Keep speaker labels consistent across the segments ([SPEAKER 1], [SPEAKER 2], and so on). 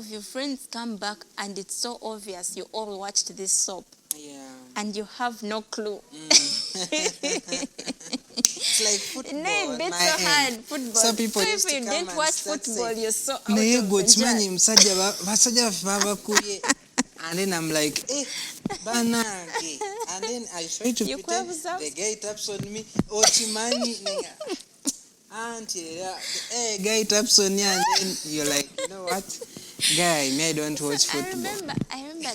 [SPEAKER 1] of your friends come back and it's so obvious you all watched this soap.
[SPEAKER 2] Yeah.
[SPEAKER 1] And you have no clue.
[SPEAKER 2] It's like football.
[SPEAKER 1] No, it's so hard. Football.
[SPEAKER 2] Some people
[SPEAKER 1] so
[SPEAKER 2] used
[SPEAKER 1] if
[SPEAKER 2] to
[SPEAKER 1] you
[SPEAKER 2] come
[SPEAKER 1] didn't
[SPEAKER 2] and
[SPEAKER 1] watch
[SPEAKER 2] start
[SPEAKER 1] football,
[SPEAKER 2] saying,
[SPEAKER 1] you're so out
[SPEAKER 2] naye
[SPEAKER 1] of
[SPEAKER 2] gwe
[SPEAKER 1] the
[SPEAKER 2] kimanyi
[SPEAKER 1] jar.
[SPEAKER 2] basajja baffe babakuye. And then I'm like, banange. And then I try to pretend the guy taps on me. Ochimanyi. Auntie, guy taps on you. And then you're like, you know what? Guy, me, I don't watch football.
[SPEAKER 1] I remember.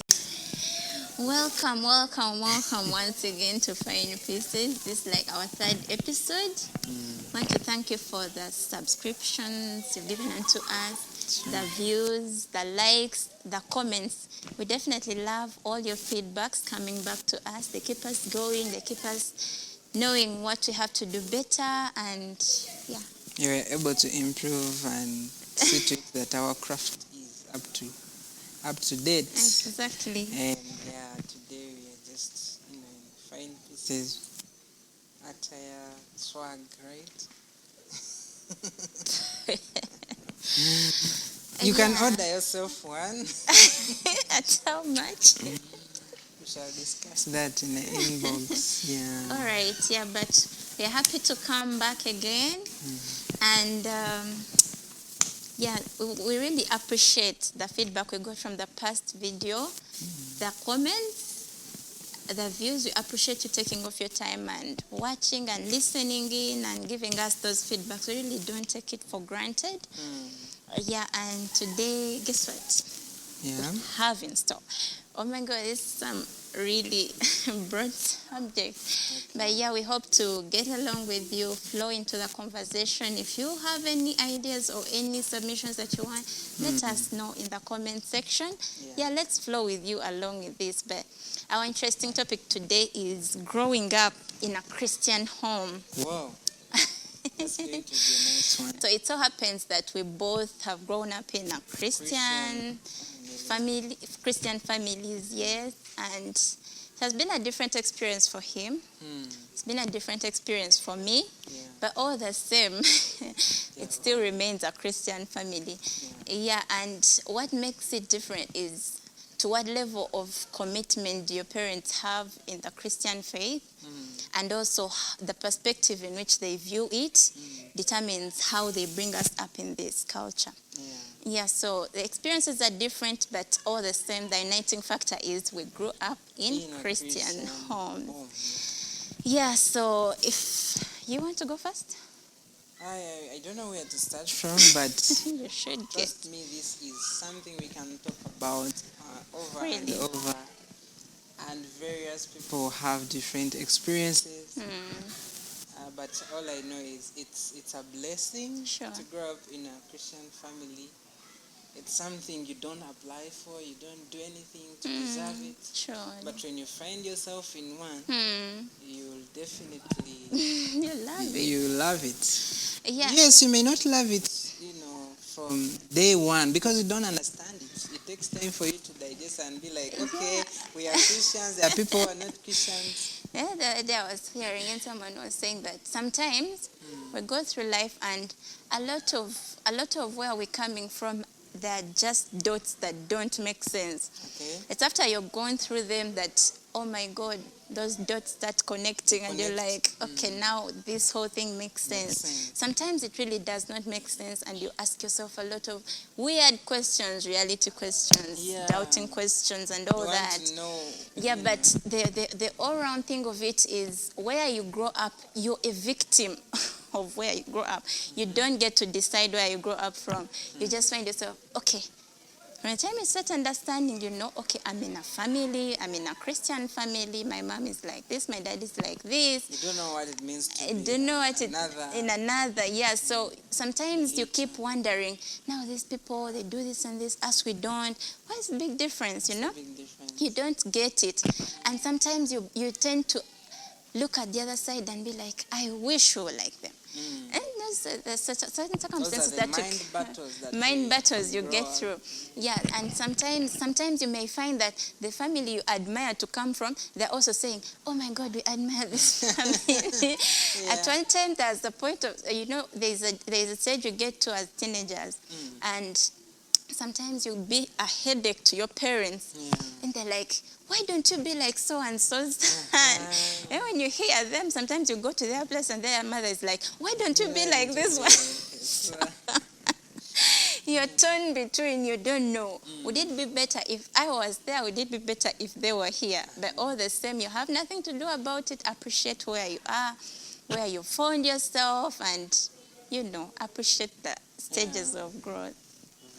[SPEAKER 1] Welcome once again to FinePieces. This is like our third episode. I want to thank you for the subscriptions you've given unto us, the views, the likes, the comments. We definitely love all your feedbacks coming back to us. They keep us going. They keep us knowing what we have to do better, and yeah.
[SPEAKER 2] You're able to improve and see to it that our craft is up to date.
[SPEAKER 1] Exactly.
[SPEAKER 2] And yeah, today we are just in FinePieces attire swag, right? You can order yourself one.
[SPEAKER 1] At how much?
[SPEAKER 2] We shall discuss that in the inbox. Yeah.
[SPEAKER 1] All right. Yeah, but we're happy to come back again, and yeah, we really appreciate the feedback we got from the past video, the comments, the views. We appreciate you taking off your time and watching and listening in and giving us those feedbacks. We really don't take it for granted. Yeah, and today, guess what?
[SPEAKER 2] Yeah.
[SPEAKER 1] We have in store. Oh my God, this is some really broad subject. Okay. But yeah, we hope to get along with you, flow into the conversation. If you have any ideas or any submissions that you want, let us know in the comment section. Yeah, let's flow with you along with this. But our interesting topic today is growing up in a Christian home.
[SPEAKER 2] Wow. That's going to be a nice one.
[SPEAKER 1] So it so happens that we both have grown up in a Christian families, yes, and it has been a different experience for him. It's been a different experience for me, but all the same, it still remains a Christian family. Yeah, and what makes it different is to what level of commitment do your parents have in the Christian faith, and also the perspective in which they view it determines how they bring us up in this culture. Yeah, so the experiences are different, but all the same, the uniting factor is we grew up in Christian homes. Yeah, so if you want to go first?
[SPEAKER 2] I don't know where to start from, but
[SPEAKER 1] you should get.
[SPEAKER 2] Trust me, this is something we can talk about over and over. And various people have different experiences. But all I know is it's a blessing to grow up in a Christian family. It's something you don't apply for, you don't do anything to deserve it.
[SPEAKER 1] Sure.
[SPEAKER 2] But when you find yourself in one, you'll definitely you love it.
[SPEAKER 1] Yeah.
[SPEAKER 2] Yes, you may not love it, from day one because you don't understand it. It takes time for you to digest and be like, okay, we are Christians, there are people who are not Christians.
[SPEAKER 1] Yeah, the other day I was hearing and someone was saying that sometimes we go through life and a lot of where we're coming from, they're just dots that don't make sense. Okay. It's after you're going through them that, oh my God, those dots start connecting and you're like, okay, now this whole thing makes sense. Sometimes it really does not make sense and you ask yourself a lot of weird questions, reality questions, doubting questions and all that. Yeah, but the all-round thing of it is where you grow up, you're a victim of where you grow up. You don't get to decide where you grow up from. You just find yourself, okay, from the time you start understanding, okay, I'm in a family, I'm in a Christian family, my mom is like this, my dad is like this.
[SPEAKER 2] You don't know what it means to be
[SPEAKER 1] in another. Yeah, so sometimes you keep wondering, now these people, they do this and this, us we don't. What is the big difference,
[SPEAKER 2] Big difference.
[SPEAKER 1] You don't get it. And sometimes you tend to look at the other side and be like, I wish we were like them. And there's certain circumstances
[SPEAKER 2] mind
[SPEAKER 1] battles you get through. Yeah, and sometimes you may find that the family you admire to come from, they're also saying, oh my God, we admire this family. At one time, there's the point of, there's a stage you get to as teenagers, and sometimes you'll be a headache to your parents. And they're like, why don't you be like so-and-so's son? And when you hear them, sometimes you go to their place and their mother is like, why don't you be like this one? You're torn between, you don't know. Would it be better if I was there? Would it be better if they were here? But all the same, you have nothing to do about it. Appreciate where you are, where you found yourself, and, appreciate the stages of growth.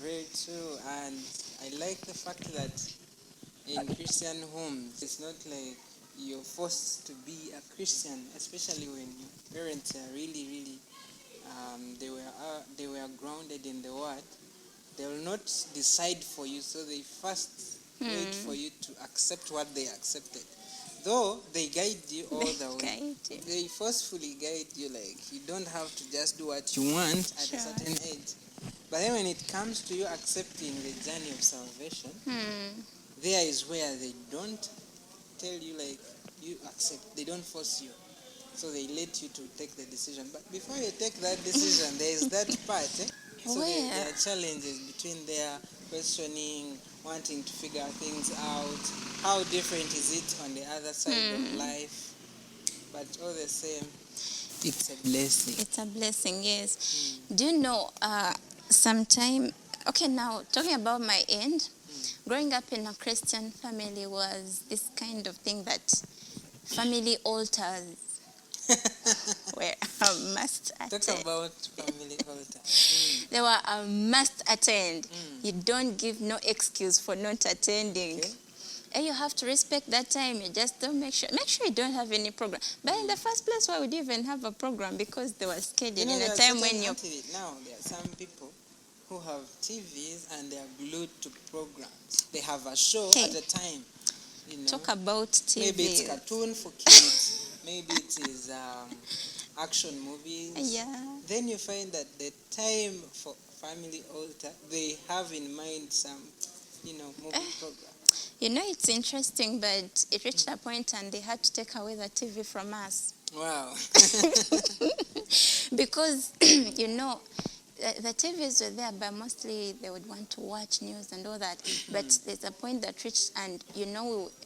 [SPEAKER 2] Very true. And I like the fact that in Christian homes, it's not like you're forced to be a Christian, especially when your parents are really, they were grounded in the Word. They will not decide for you, so they first wait for you to accept what they accepted. Though they guide you all the way, they forcefully guide you. Like, you don't have to just do what you want at a certain age. But then when it comes to you accepting the journey of salvation, there is where they don't tell you, like, you accept. They don't force you. So they let you to take the decision. But before you take that decision, there is that part. So there are challenges between their questioning, wanting to figure things out. How different is it on the other side of life? But all the same, it's a blessing.
[SPEAKER 1] It's a blessing, yes. Do you know, sometime, okay, now talking about my end, growing up in a Christian family was this kind of thing that family altars were a must attend.
[SPEAKER 2] Talk about family altar.
[SPEAKER 1] They were a must attend. You don't give no excuse for not attending.
[SPEAKER 2] Okay.
[SPEAKER 1] And you have to respect that time. You just don't make sure you don't have any program. But in the first place, why would you even have a program? Because they were scheduled in a time when you...
[SPEAKER 2] Now, there are some people who have TVs and they are glued to programs. They have a show at a time.
[SPEAKER 1] Talk about TV.
[SPEAKER 2] Maybe it's cartoon for kids. Maybe it is action movies.
[SPEAKER 1] Yeah.
[SPEAKER 2] Then you find that the time for family altar, they have in mind some, movie program.
[SPEAKER 1] It's interesting, but it reached a point and they had to take away the TV from us.
[SPEAKER 2] Wow.
[SPEAKER 1] Because, the TVs were there, but mostly they would want to watch news and all that. But there's a point that reached, and we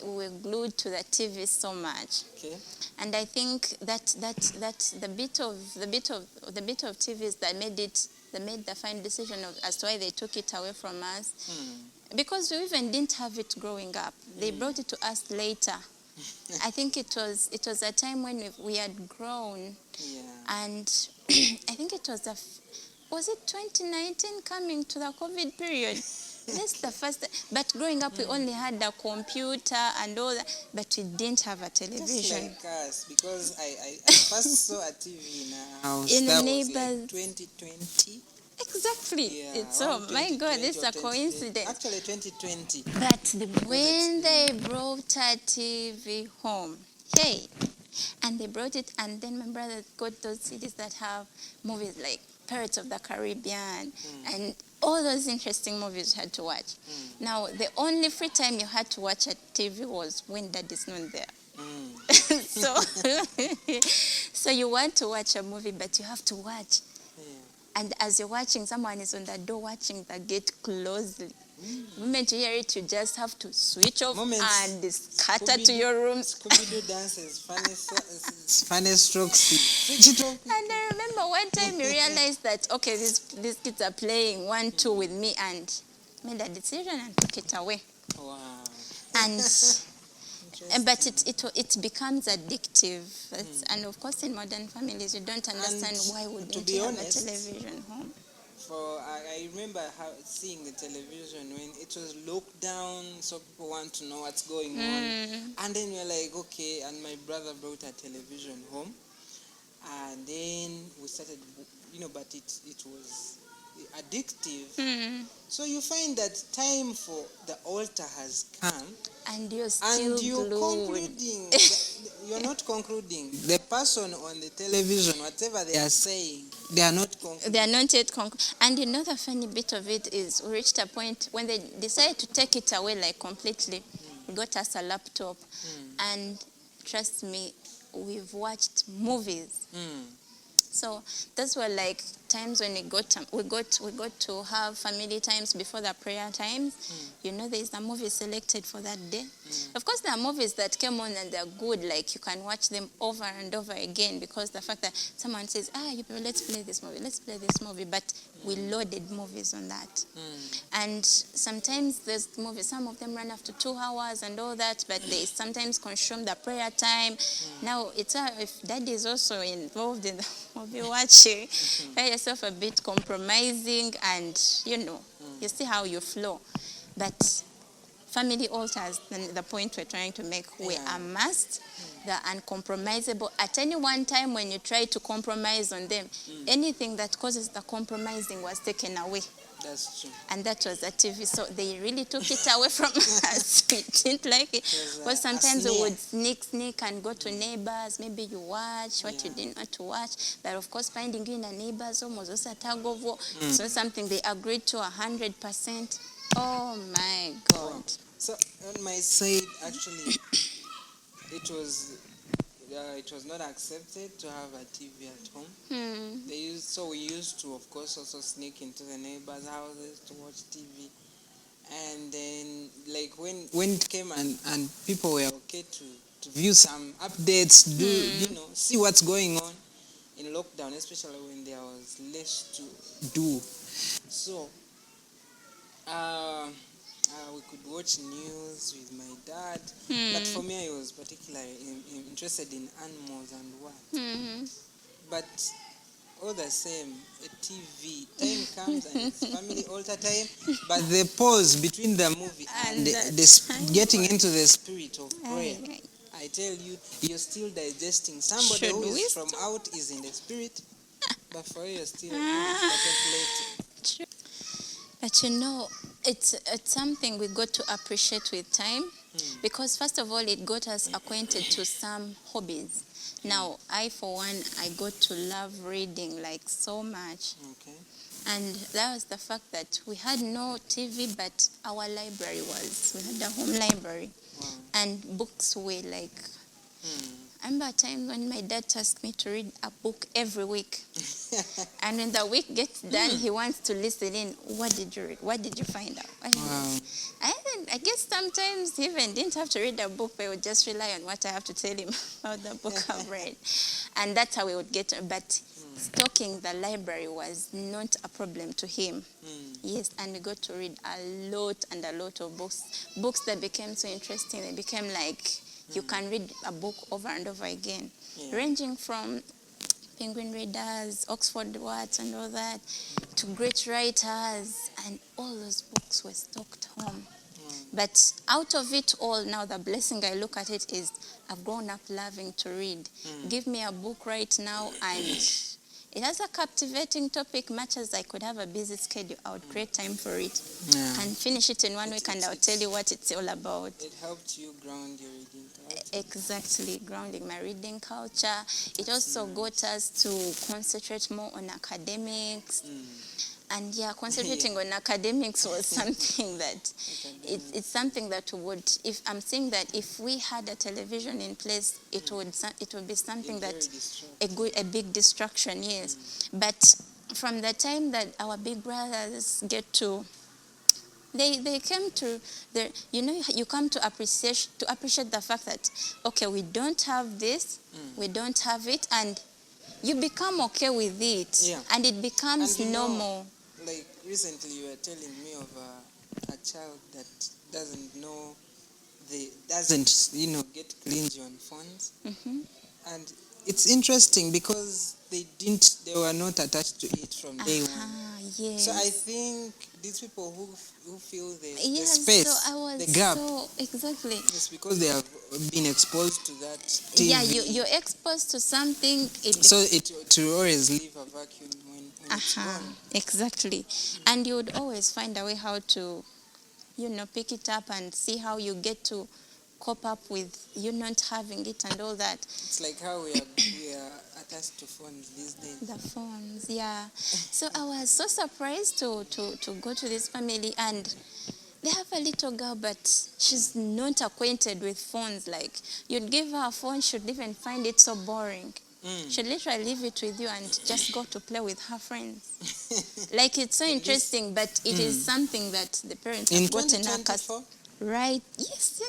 [SPEAKER 1] were glued to the TV so much.
[SPEAKER 2] Okay.
[SPEAKER 1] And I think that the bit of TVs that made the fine decision as to why they took it away from us, because we even didn't have it growing up. They brought it to us later. I think it was a time when we had grown, and I think it was it 2019 coming to the COVID period? That's the first. But growing up, we only had a computer and all that, but we didn't have a television.
[SPEAKER 2] Just like us, because I first saw a TV in our house.
[SPEAKER 1] In
[SPEAKER 2] that
[SPEAKER 1] the
[SPEAKER 2] was
[SPEAKER 1] neighbors.
[SPEAKER 2] like 2020.
[SPEAKER 1] Exactly. Yeah, it's my God, it's a coincidence.
[SPEAKER 2] Actually, 2020.
[SPEAKER 1] But when they brought a TV home, and they brought it, and then my brother got those CDs that have movies like Pirates of the Caribbean and all those interesting movies you had to watch. Now, the only free time you had to watch a TV was when Dad is not there. So you want to watch a movie, but you have to watch. And as you're watching, someone is on the door watching the gate closely. The moment you hear it, you just have to switch off and scatter to your rooms.
[SPEAKER 2] Scooby-Doo dances, funny strokes. Switch it off.
[SPEAKER 1] And I remember one time you realized that, okay, these kids are playing 1, 2 with me, and made a decision and took it away.
[SPEAKER 2] Wow.
[SPEAKER 1] But it becomes addictive. And of course, in modern families, you don't understand why wouldn't you have a television home.
[SPEAKER 2] I remember seeing the television when it was locked down, so people want to know what's going on. And then you're like, okay, and my brother brought a television home. And then we started, but it was addictive. So you find that time for the altar has come.
[SPEAKER 1] And you're still
[SPEAKER 2] concluding. You're not concluding. The person on the television, whatever they are saying, they are not concluding.
[SPEAKER 1] They are not yet concluding. And the funny bit of it is we reached a point when they decided to take it away like completely. We got us a laptop. And trust me, we've watched movies. So those were like times when we got to have family times before the prayer times. You know, there is a movie selected for that day. Of course, there are movies that came on and they're good, like you can watch them over and over again, because the fact that someone says, let's play this movie, but we loaded movies on that. And sometimes there's movies, some of them run after 2 hours and all that, but they sometimes consume the prayer time. Now, if daddy is also involved in the movie watching, find yourself a bit compromising, and you see how you flow. But family altars, the point we're trying to make, we are must, they're uncompromisable. At any one time when you try to compromise on them, anything that causes the compromising was taken away.
[SPEAKER 2] That's true.
[SPEAKER 1] And that was a TV. So they really took it away from us. We didn't like it. Because sometimes we would sneak and go to neighbors. Maybe you watch what you didn't want to watch. But of course, finding you in a neighbor's home was also a tug of war. It's not something they agreed to 100%. Oh my God.
[SPEAKER 2] Wow. So on my side, actually, it was not accepted to have a TV at home. We used to, of course, also sneak into the neighbors' houses to watch TV. And then, like, when it came and people were okay to view some updates, see what's going on in lockdown, especially when there was less to do. So, we could watch news with my dad, but for me, I was particularly interested in animals and what. But all the same, a TV time comes and it's family altar time, but the pause between the movie and getting into the spirit of prayer. I tell you, you're still digesting. Somebody who is from out is in the spirit, but for you, you're still contemplating.
[SPEAKER 1] But it's something we got to appreciate with time, because first of all, it got us acquainted to some hobbies. Now, I, for one, I got to love reading like so much.
[SPEAKER 2] Okay.
[SPEAKER 1] And that was the fact that we had no TV, but our library was. We had a home library.
[SPEAKER 2] Wow.
[SPEAKER 1] And books were like... I remember a time when my dad asked me to read a book every week. And when the week gets done, he wants to listen in. What did you read? What did you find out?
[SPEAKER 2] Wow.
[SPEAKER 1] I guess sometimes he even didn't have to read a book, but I would just rely on what I have to tell him about the book I've read. And that's how we would get to. But stocking the library was not a problem to him. Yes, and we got to read a lot of books. Books that became so interesting. They became like... You can read a book over and over again, ranging from Penguin Readers, Oxford Words and all that, to great writers, and all those books were stocked home. But out of it all, now the blessing I look at it is I've grown up loving to read. Give me a book right now and it has a captivating topic. Much as I could have a busy schedule, I would create time for it and finish it in 1 week, and I'll tell you what it's all about.
[SPEAKER 2] It helped you ground your reading culture.
[SPEAKER 1] Exactly, grounding my reading culture. It also got us to concentrate more on academics. And concentrating on academics was something that it's something that would, if I'm saying that if we had a television in place, it would be something that a big distraction, yes. But from the time that our big brothers get to, they came to the, you come to appreciate the fact that okay, we don't have this, we don't have it, and you become okay with it, and it becomes normal.
[SPEAKER 2] Like recently, you were telling me of a child that doesn't get clingy on phones, and it's interesting because they were not attached to it from day one.
[SPEAKER 1] Yes.
[SPEAKER 2] So I think these people who feel the space, the gap,
[SPEAKER 1] exactly.
[SPEAKER 2] it's because they have been exposed to that TV.
[SPEAKER 1] Yeah, you're exposed to something.
[SPEAKER 2] So it will always leave a vacuum when it's gone.
[SPEAKER 1] Exactly. And you would always find a way how to, pick it up and see how you get to cope up with you not having it and all that.
[SPEAKER 2] It's like how we are attached to phones these days.
[SPEAKER 1] The phones, yeah. So I was so surprised to go to this family, and they have a little girl, but she's not acquainted with phones. Like, you'd give her a phone, she'd even find it so boring. She'll literally leave it with you and just go to play with her friends. Like, it's so interesting, but it is something that the parents
[SPEAKER 2] In
[SPEAKER 1] have gotten
[SPEAKER 2] 2024?
[SPEAKER 1] accustomed. Right? Yes,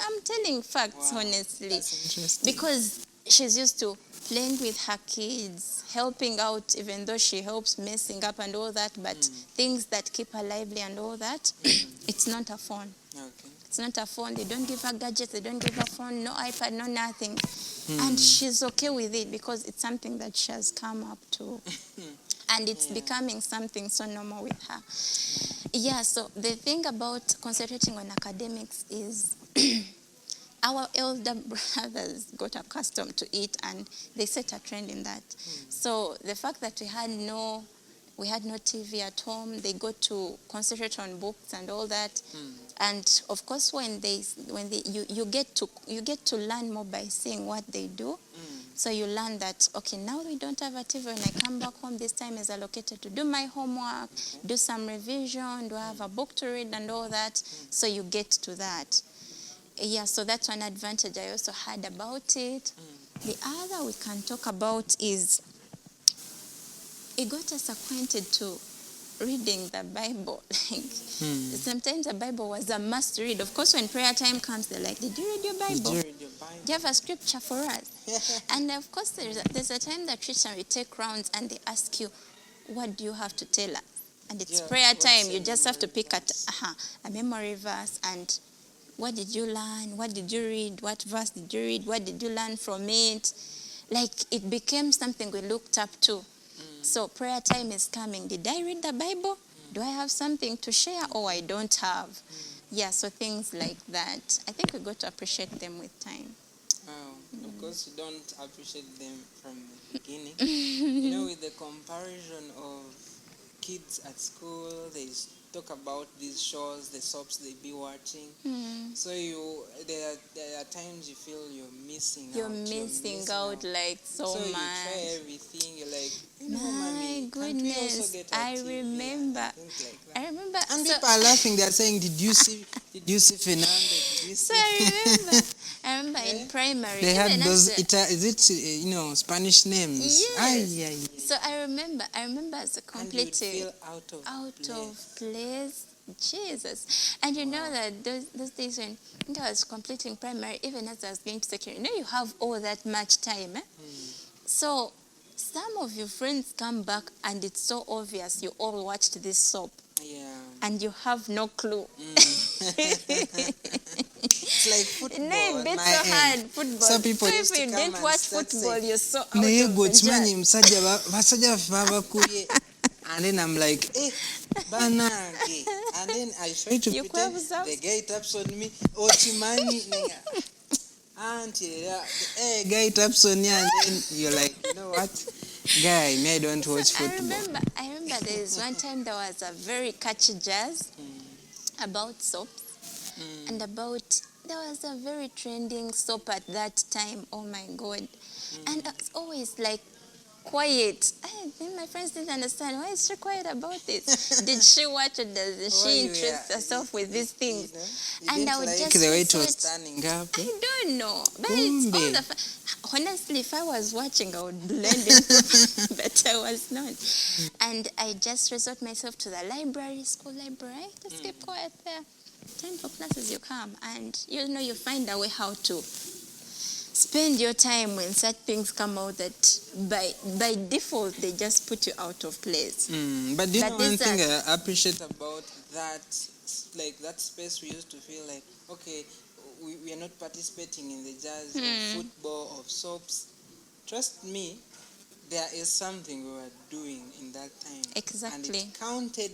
[SPEAKER 1] I'm telling facts,
[SPEAKER 2] Wow,
[SPEAKER 1] honestly.
[SPEAKER 2] that's interesting.
[SPEAKER 1] Because she's used to playing with her kids, helping out, even though she helps messing up and all that, but things that keep her lively and all that, it's not a phone.
[SPEAKER 2] Okay.
[SPEAKER 1] It's not a phone. They don't give her gadgets. They don't give her phone, no iPad, no nothing. And she's okay with it because it's something that she has come up to. And it's becoming something so normal with her. Yeah, so the thing about concentrating on academics is our elder brothers got accustomed to it and they set a trend in that. So the fact that we had no TV at home, they got to concentrate on books and all that. And of course, you get to learn more by seeing what they do. So you learn that, okay, now we don't have a TV. When I come back home, this time is allocated to do my homework, do some revision, do I have a book to read and all that. So you get to that. Yeah, so that's one advantage I also had about it. The other we can talk about is it got us acquainted to reading the Bible. Sometimes the Bible was a must read. Of course, when prayer time comes, they're like, did you read your Bible?
[SPEAKER 2] Did you read your Bible?
[SPEAKER 1] Do you have a scripture for us? And of course, there's a time that Christian will take rounds and they ask you, what do you have to tell us? And it's prayer time. You just have to pick a memory verse and what did you learn? What did you read? What verse did you read? What did you learn from it? Like, it became something we looked up to. So prayer time is coming. Did I read the Bible? Do I have something to share? Or I don't have? Yeah, so things like that. I think we got to appreciate them with time.
[SPEAKER 2] Oh, of course you don't appreciate them from the beginning. You know, with the comparison of kids at school, they talk about these shows, the soaps they be watching. So there are times you feel you're missing out.
[SPEAKER 1] You're missing out like so much.
[SPEAKER 2] So you try everything. You're like,
[SPEAKER 1] my
[SPEAKER 2] mommy, can't we also
[SPEAKER 1] goodness,
[SPEAKER 2] get a
[SPEAKER 1] I
[SPEAKER 2] TV?
[SPEAKER 1] remember.
[SPEAKER 2] Like that.
[SPEAKER 1] I remember.
[SPEAKER 2] And
[SPEAKER 1] So,
[SPEAKER 2] people are laughing. They're saying, "Did you see Fernando? Did you
[SPEAKER 1] so
[SPEAKER 2] see?"
[SPEAKER 1] I remember in primary.
[SPEAKER 2] They had
[SPEAKER 1] even
[SPEAKER 2] those.
[SPEAKER 1] as
[SPEAKER 2] Spanish names.
[SPEAKER 1] Yes. So I remember as a
[SPEAKER 2] And you'd
[SPEAKER 1] completing
[SPEAKER 2] feel out of
[SPEAKER 1] place. Jesus. And you know that those days when I was completing primary, even as I was going to secondary, you have all that much time. So some of your friends come back and it's so obvious you all watched this soap.
[SPEAKER 2] Yeah.
[SPEAKER 1] And you have no clue.
[SPEAKER 2] It's like football.
[SPEAKER 1] No, it's so hard. Football.
[SPEAKER 2] Some people
[SPEAKER 1] so
[SPEAKER 2] used
[SPEAKER 1] if
[SPEAKER 2] to
[SPEAKER 1] you
[SPEAKER 2] come
[SPEAKER 1] didn't
[SPEAKER 2] and
[SPEAKER 1] watch
[SPEAKER 2] start
[SPEAKER 1] football,
[SPEAKER 2] saying,
[SPEAKER 1] you're so out
[SPEAKER 2] "Naye
[SPEAKER 1] of
[SPEAKER 2] gwe
[SPEAKER 1] the
[SPEAKER 2] kimanyi
[SPEAKER 1] jar."
[SPEAKER 2] basajja babakuye." And then I'm like, banange. And then I try to pretend the guy taps on me. Ochimanyi. Auntie, guy taps on you. And then you're like, you know what? Guy, me, I don't watch football.
[SPEAKER 1] I remember there is one time there was a very catchy jazz about soaps. And there was a very trending soap at that time. Oh my God. And it's always like quiet. Then my friends didn't understand. Why is she quiet about this? Did she watch it? Does she interest herself with these things?
[SPEAKER 2] And I would like just the way it was standing up.
[SPEAKER 1] I don't know. But it's all the honestly, if I was watching, I would blend it, but I was not. And I just resort myself to the library, school library. Just keep quiet there. Time for classes, you come, and you find a way how to spend your time when such things come out that by default they just put you out of place.
[SPEAKER 2] But do you know one thing I appreciate about that, like that space we used to feel like, okay, we are not participating in the jazz or football or soaps. Trust me, there is something we were doing in that time.
[SPEAKER 1] Exactly.
[SPEAKER 2] And it counted.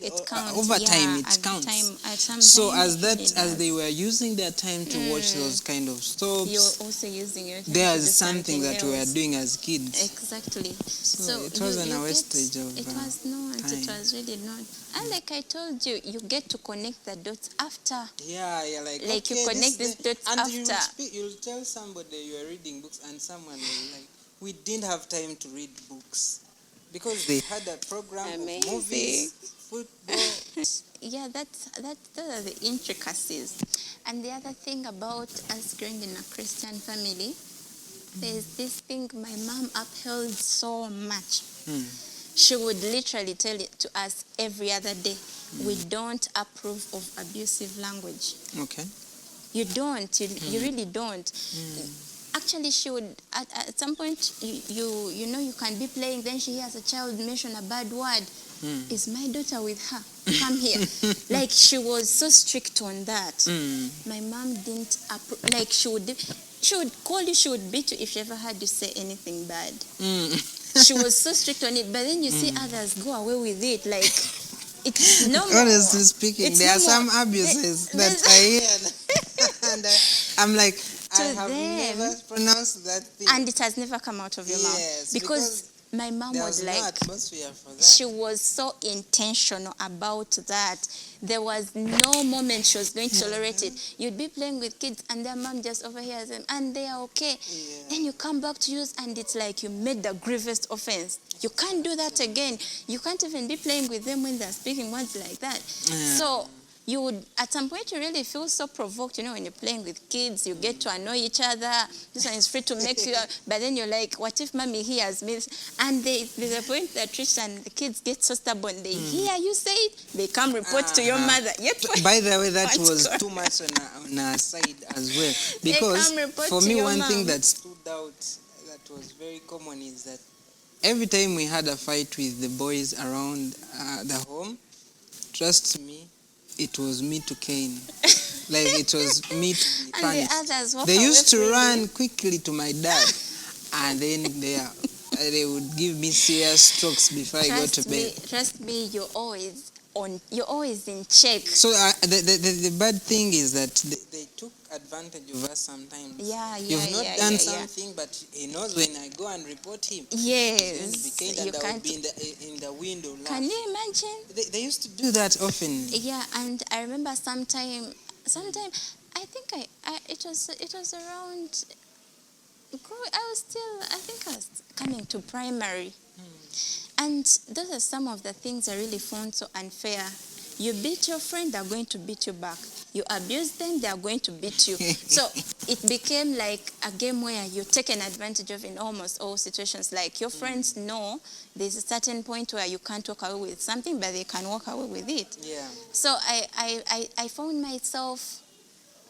[SPEAKER 1] Over
[SPEAKER 2] time, it counts. So as they were using their time to watch those kind of soaps,
[SPEAKER 1] you're also using your time.
[SPEAKER 2] There's something that we were doing as kids.
[SPEAKER 1] Exactly.
[SPEAKER 2] So it wasn't a wastage of
[SPEAKER 1] It was not.
[SPEAKER 2] time.
[SPEAKER 1] It was really not. And like I told you, you get to connect the dots after.
[SPEAKER 2] Yeah, like
[SPEAKER 1] okay, you connect these dots
[SPEAKER 2] and
[SPEAKER 1] after.
[SPEAKER 2] You'll tell somebody you are reading books, and someone will like, we didn't have time to read books because they had a program of movies, football.
[SPEAKER 1] Yeah, those are the intricacies. And the other thing about us growing in a Christian family, There's this thing my mom upheld so much.
[SPEAKER 2] Mm.
[SPEAKER 1] She would literally tell it to us every other day. We don't approve of abusive language.
[SPEAKER 2] Okay.
[SPEAKER 1] You don't. You really don't. Actually, she would, at some point, you know, you can be playing, then she hears a child mention a bad word. Is my daughter with her? Come here. Like, she was so strict on that. My mom didn't approve. Like, she would call you, she would beat you if she ever heard you say anything bad. She was so strict on it. But then you see others go away with it. Like, it's no more.
[SPEAKER 2] Honestly speaking,
[SPEAKER 1] It's
[SPEAKER 2] there
[SPEAKER 1] no
[SPEAKER 2] are some
[SPEAKER 1] more.
[SPEAKER 2] abuses that I hear. And I'm like, I have
[SPEAKER 1] them.
[SPEAKER 2] never pronounced that thing.
[SPEAKER 1] And it has never come out of your mouth.
[SPEAKER 2] Yes,
[SPEAKER 1] Because my mom
[SPEAKER 2] there
[SPEAKER 1] was
[SPEAKER 2] was
[SPEAKER 1] like,
[SPEAKER 2] no atmosphere for that.
[SPEAKER 1] she was so intentional about that. There was no moment she was going to tolerate it. You'd be playing with kids and their mom just overhears them and they are okay.
[SPEAKER 2] Yeah.
[SPEAKER 1] Then you come back to use and it's like you made the grievous offense. You can't do that again. You can't even be playing with them when they're speaking words like that.
[SPEAKER 2] Yeah.
[SPEAKER 1] So you would, at some point, you really feel so provoked, you know, when you're playing with kids, you get to annoy each other. This one is free to make you, but then you're like, what if mommy hears me? And there's a point that Trish and the kids get so stubborn. They hear you say it, they come report to your mother.
[SPEAKER 2] By the way, that
[SPEAKER 1] What's
[SPEAKER 2] was
[SPEAKER 1] going
[SPEAKER 2] too much on our side as well.
[SPEAKER 1] They
[SPEAKER 2] Because
[SPEAKER 1] come report
[SPEAKER 2] for
[SPEAKER 1] to
[SPEAKER 2] me,
[SPEAKER 1] your
[SPEAKER 2] one thing
[SPEAKER 1] mom.
[SPEAKER 2] that stood out that was very common is that every time we had a fight with the boys around the home, trust me, it was me to cane. Like, it was me to be
[SPEAKER 1] And
[SPEAKER 2] punished.
[SPEAKER 1] the others walk
[SPEAKER 2] They
[SPEAKER 1] away
[SPEAKER 2] used to
[SPEAKER 1] freely.
[SPEAKER 2] run quickly to my dad, and then they would give me serious strokes before I go to bed.
[SPEAKER 1] Trust me, you're always in check.
[SPEAKER 2] So the bad thing is that they took advantage of us sometimes. You've not done something, but he knows when I go and report him.
[SPEAKER 1] Yes,
[SPEAKER 2] He's going to be kind, and I would be in the window.
[SPEAKER 1] Can you imagine?
[SPEAKER 2] They used to do that often.
[SPEAKER 1] Yeah, and I remember sometime I think it was around. I think I was coming to primary. And those are some of the things I really found so unfair. You beat your friend, they're going to beat you back. You abuse them, they are going to beat you. So it became like a game where you're taken advantage of in almost all situations. Like, your friends know there's a certain point where you can't walk away with something, but they can walk away with it.
[SPEAKER 2] Yeah.
[SPEAKER 1] So I found myself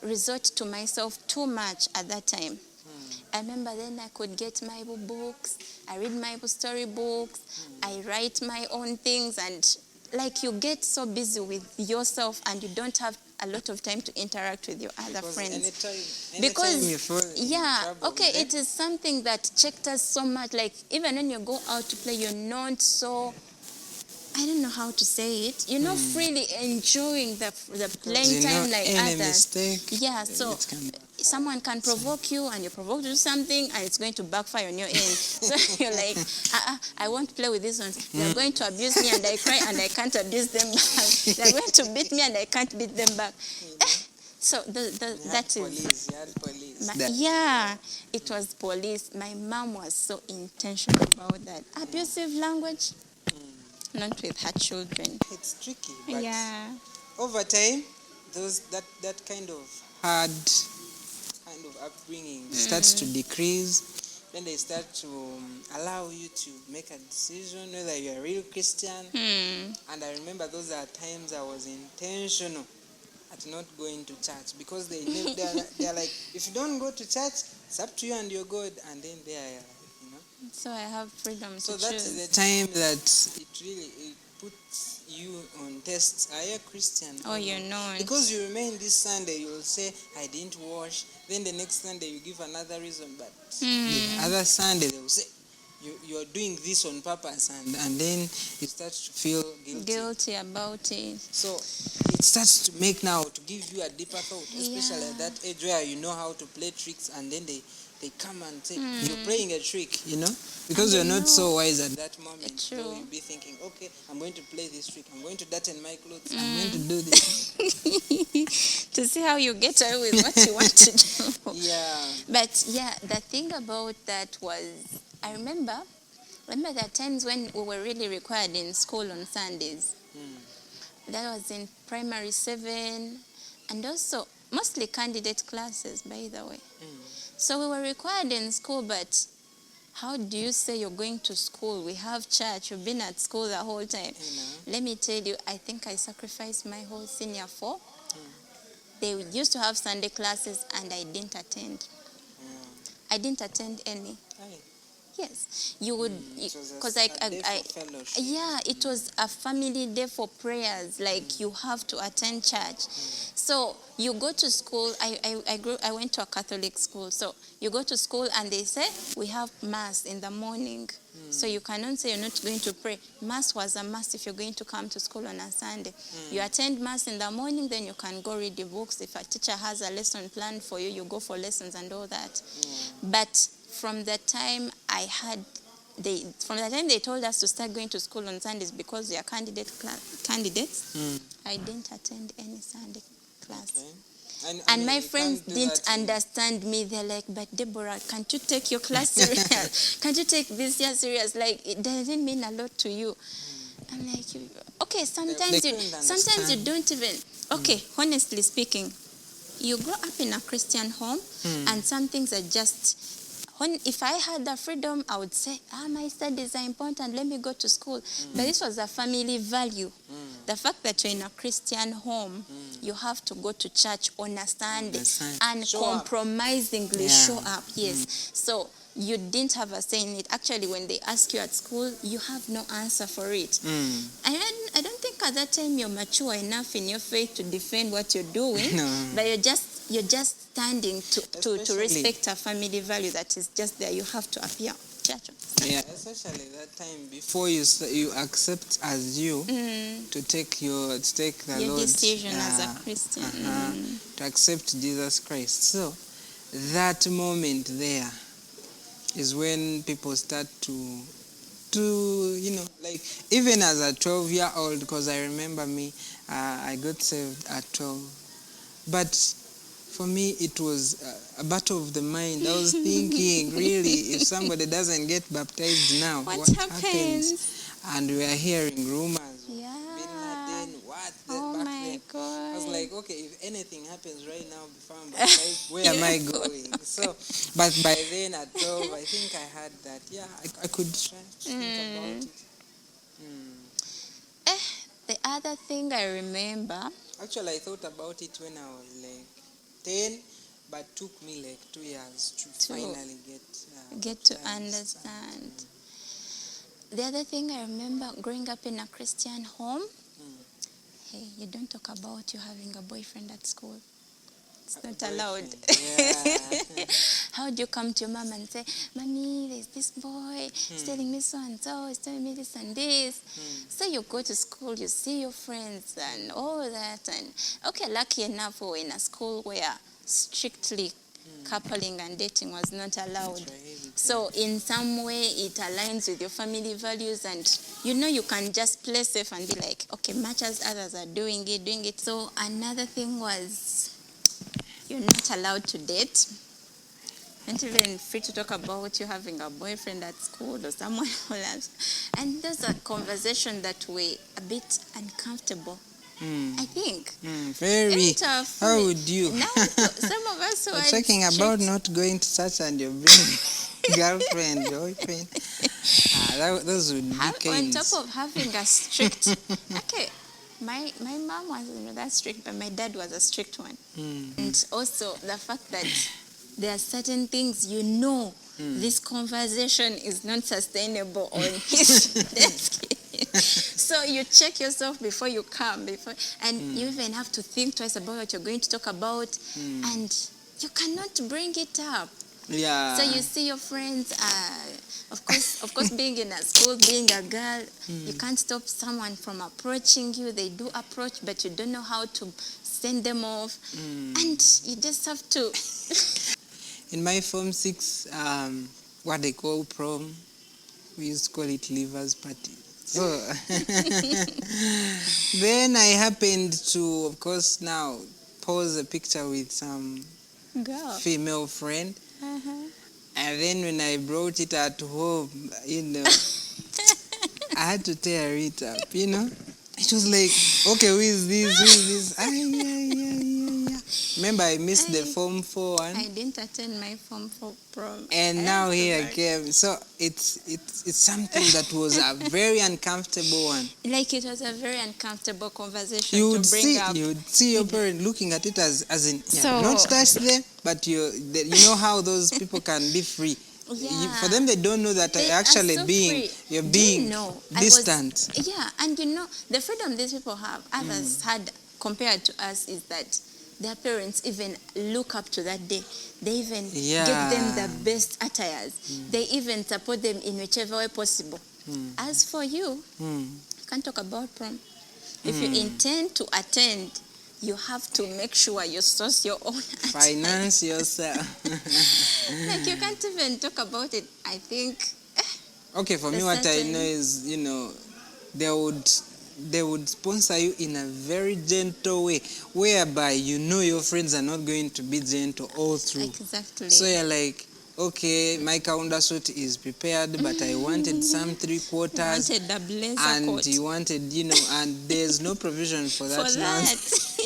[SPEAKER 1] resort to myself too much at that time. I remember then I could get Bible books, I read Bible story books, I write my own things, and like, you get so busy with yourself and you don't have a lot of time to interact with your other friends.
[SPEAKER 2] Anytime you fall in trouble,
[SPEAKER 1] okay, it is something that checked us so much. Like, even when you go out to play, you're not so, I don't know how to say it. You're not freely enjoying the playing time like
[SPEAKER 2] any
[SPEAKER 1] others.
[SPEAKER 2] mistake,
[SPEAKER 1] Yeah, so someone can provoke you and you're provoked to do something and it's going to backfire on your end. So you're like, I won't play with these ones. They're going to abuse me and I cry and I can't abuse them back. They're going to beat me and I can't beat them back. So that is... Yeah, it was police. My mom was so intentional about that. Abusive language, not with her children.
[SPEAKER 2] It's tricky, but
[SPEAKER 1] Yeah.
[SPEAKER 2] over time, that kind of hard kind of upbringing starts to decrease. Then they start to allow you to make a decision whether you're a real Christian. And I remember those are times I was intentional at not going to church, because they're like, if you don't go to church, it's up to you and your God. And then they are, you know.
[SPEAKER 1] So I have freedom to
[SPEAKER 2] So
[SPEAKER 1] choose.
[SPEAKER 2] that is the time that it puts you on tests. Are you a Christian?
[SPEAKER 1] Oh, you're not.
[SPEAKER 2] Because you remain this Sunday, you'll say, I didn't wash. Then the next Sunday, you give another reason. But the other Sunday, they'll say, you're doing this on purpose. And then you start to feel guilty
[SPEAKER 1] About it.
[SPEAKER 2] So it starts to make now, to give you a deeper thought, especially at that age where you know how to play tricks, and then they come and say, you're playing a trick, you know? Because you're not so wise at that moment.
[SPEAKER 1] True.
[SPEAKER 2] So you'll be thinking, okay, I'm going to play this trick. I'm going to darten my clothes. I'm going to do this.
[SPEAKER 1] To see how you get away with what you want to do.
[SPEAKER 2] Yeah.
[SPEAKER 1] But yeah, the thing about that was, I remember there are times when we were really required in school on Sundays. That was in primary 7, and also mostly candidate classes, by the way. So we were required in school, but how do you say you're going to school? We have church. You've been at school the whole time. Let me tell you, I think I sacrificed my whole senior 4. They used to have Sunday classes, and I didn't attend. I didn't attend any. Yes, you would, because yeah, it was a family day for prayers. Like you have to attend church. So you go to school. I went to a Catholic school. So you go to school and they say we have mass in the morning. So you cannot say you're not going to pray. Mass was a must if you're going to come to school on a Sunday. You attend mass in the morning, then you can go read the books. If a teacher has a lesson planned for you, you go for lessons and all that. But from the time they told us to start going to school on Sundays because we are candidates, I didn't attend any Sunday class. And my friends didn't understand me. They're like, but Deborah, can't you take your class serious? Can't you take this year serious? Like, it doesn't mean a lot to you. I'm like, okay, sometimes you don't even, okay, honestly speaking, you grow up in a Christian home and some things are just, if I had the freedom, I would say, my studies are important, let me go to school. But this was a family value. The fact that you're in a Christian home, you have to go to church on a Sunday and uncompromisingly show up. Yes. So you didn't have a say in it. Actually, when they ask you at school, you have no answer for it. I don't think at that time you're mature enough in your faith to defend what you're doing, but you're just standing to respect a family value that is just there. You have to appear.
[SPEAKER 2] Yeah, especially that time before you accept as you to take the
[SPEAKER 1] your
[SPEAKER 2] Lord
[SPEAKER 1] decision as a Christian
[SPEAKER 2] to accept Jesus Christ. So that moment there is when people start to like even as a 12-year-old, because I remember me, I got saved at 12, but for me, it was a battle of the mind. I was thinking, really, if somebody doesn't get baptized now, what happens? And we are hearing rumors.
[SPEAKER 1] Yeah.
[SPEAKER 2] Bin Laden, what?
[SPEAKER 1] Oh my God.
[SPEAKER 2] I was like, okay, if anything happens right now before I'm baptized, where am I going? So, but by then at 12, I think I had that. Yeah, I could try to think about it.
[SPEAKER 1] The other thing I remember.
[SPEAKER 2] Actually, I thought about it when I was like 10, but took me like 2 years to finally get
[SPEAKER 1] to understand. The other thing I remember, growing up in a Christian home, hey, you don't talk about you having a boyfriend at school. It's not allowed.
[SPEAKER 2] Yeah.
[SPEAKER 1] How do you come to your mom and say, Mommy, there's this boy, he's telling me so and so, he's telling me this and this. So you go to school, you see your friends and all that. And okay, lucky enough, we were in a school where strictly coupling and dating was not allowed. So in some way, it aligns with your family values, and you can just play safe and be like, okay, much as others are doing it. So another thing was, you're not allowed to date. You're not even free to talk about you having a boyfriend at school or someone else. And there's a conversation that were a bit uncomfortable. I think.
[SPEAKER 2] Very. How would you?
[SPEAKER 1] Now, some of us who are
[SPEAKER 2] talking about not going to church and you're bringing girlfriend, boyfriend. Those would be
[SPEAKER 1] on top of having a strict. Okay. My mom wasn't that strict, but my dad was a strict one. And also the fact that there are certain things this conversation is not sustainable on his desk. So you check yourself before you come, and you even have to think twice about what you're going to talk about, and you cannot bring it up.
[SPEAKER 2] Yeah.
[SPEAKER 1] So you see your friends, of course, being in a school, being a girl, you can't stop someone from approaching you. They do approach, but you don't know how to send them off, and you just have to.
[SPEAKER 2] In my Form 6, what they call prom, we used to call it leavers party. So then I happened to, of course, now pose a picture with some female friend. And then when I brought it at home, I had to tear it up, It was like, okay, who is this? Yeah. Remember, I missed the Form 4 one.
[SPEAKER 1] I didn't attend my Form 4 prom.
[SPEAKER 2] And now here I came. So it's something that was a very uncomfortable one.
[SPEAKER 1] Like it was a very uncomfortable conversation
[SPEAKER 2] You
[SPEAKER 1] to
[SPEAKER 2] would
[SPEAKER 1] bring up.
[SPEAKER 2] You would see your parent looking at it as in, yeah,
[SPEAKER 1] So,
[SPEAKER 2] not touch them, but you know how those people can be free.
[SPEAKER 1] yeah,
[SPEAKER 2] For them, they don't know that
[SPEAKER 1] they
[SPEAKER 2] actually
[SPEAKER 1] are so
[SPEAKER 2] being
[SPEAKER 1] free.
[SPEAKER 2] you're
[SPEAKER 1] Do
[SPEAKER 2] being
[SPEAKER 1] you know,
[SPEAKER 2] distant.
[SPEAKER 1] Yeah, and you know the freedom these people have, others had compared to us, is that their parents even look up to that day. They even get them the best attires. They even support them in whichever way possible. As for you, you can't talk about prom. If you intend to attend, you have to make sure you source your own attire.
[SPEAKER 2] Finance yourself.
[SPEAKER 1] Like you can't even talk about it. I think.
[SPEAKER 2] Okay, for me, what I know is, they would sponsor you in a very gentle way, whereby you know your friends are not going to be gentle all through.
[SPEAKER 1] Exactly.
[SPEAKER 2] So you're like, okay, my kaunda suit is prepared, but I wanted some 3/4.
[SPEAKER 1] You wanted the blazer
[SPEAKER 2] and
[SPEAKER 1] coat.
[SPEAKER 2] You wanted, and there's no provision for that,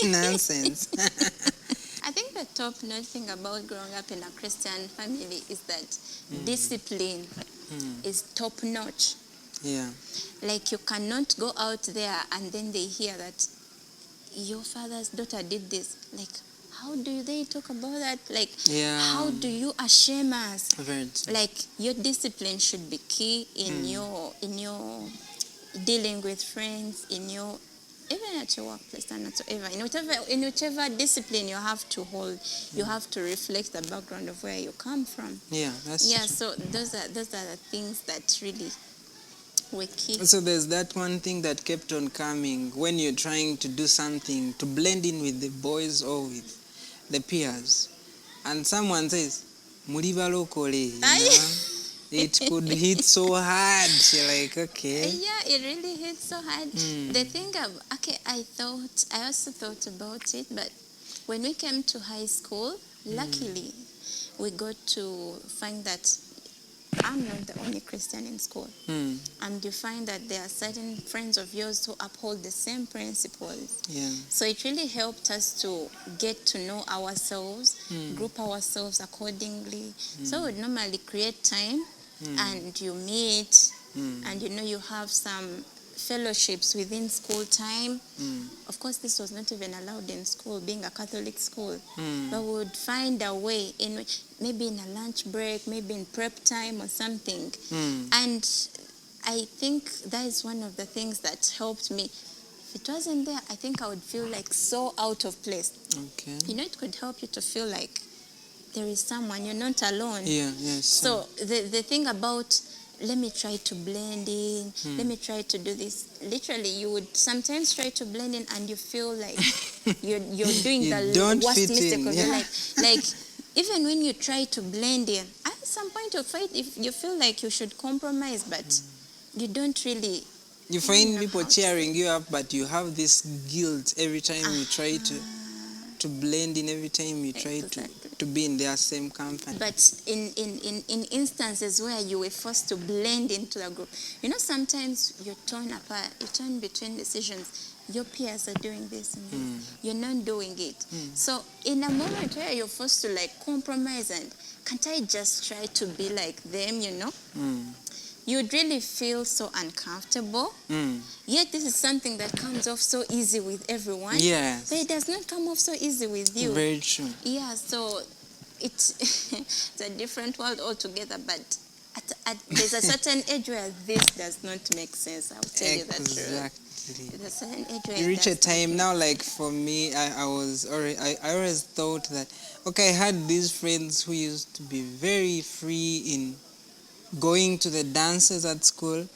[SPEAKER 2] nonsense.
[SPEAKER 1] I think the top-notch thing about growing up in a Christian family is that discipline is top-notch.
[SPEAKER 2] Yeah.
[SPEAKER 1] Like you cannot go out there and then they hear that your father's daughter did this. Like, how do they talk about that? Like, how do you ashame us? Like, your discipline should be key in your dealing with friends, in your, even at your workplace and whatsoever. In whichever discipline you have to hold, you have to reflect the background of where you come from.
[SPEAKER 2] Yeah, that's true.
[SPEAKER 1] So those are the things that really were key.
[SPEAKER 2] So there's that one thing that kept on coming when you're trying to do something to blend in with the boys or with the peers, and someone says, "Muriba lokole," it could hit so hard. You're like, okay.
[SPEAKER 1] Yeah, it really hits so hard. The thing I also thought about it, but when we came to high school, luckily, we got to find that I'm not the only Christian in school. And you find that there are certain friends of yours who uphold the same principles.
[SPEAKER 2] Yeah.
[SPEAKER 1] So it really helped us to get to know ourselves, group ourselves accordingly. So we would normally create time and you meet and you have some fellowships within school time. Of course, this was not even allowed in school, being a Catholic school. But we would find a way, maybe in a lunch break, maybe in prep time or something. And I think that is one of the things that helped me. If it wasn't there, I think I would feel like so out of place.
[SPEAKER 2] Okay.
[SPEAKER 1] It could help you to feel like there is someone, you're not alone.
[SPEAKER 2] Yeah, yes.
[SPEAKER 1] So the thing about, let me try to blend in, let me try to do this. Literally, you would sometimes try to blend in and you feel like you're doing the worst mistake of your life. Like, even when you try to blend in, at some point of it, if you feel like you should compromise, but you don't really.
[SPEAKER 2] You find people cheering you up, but you have this guilt every time you try to blend in, every time you try to be in their same company.
[SPEAKER 1] But in instances where you were forced to blend into the group, sometimes you're torn apart, you're torn between decisions. Your peers are doing this and this. You're not doing it. So in a moment where you're forced to compromise and can't I just try to be like them, you'd really feel so uncomfortable. Yet this is something that comes off so easy with everyone.
[SPEAKER 2] Yes.
[SPEAKER 1] But it does not come off so easy with you.
[SPEAKER 2] Very true.
[SPEAKER 1] Yeah, so it's a different world altogether. But there's a certain age where this does not make sense. I'll tell you that truth.
[SPEAKER 2] Exactly.
[SPEAKER 1] There's a certain age where
[SPEAKER 2] you reach a time now, like for me, I always thought that, okay, I had these friends who used to be very free in going to the dances at school,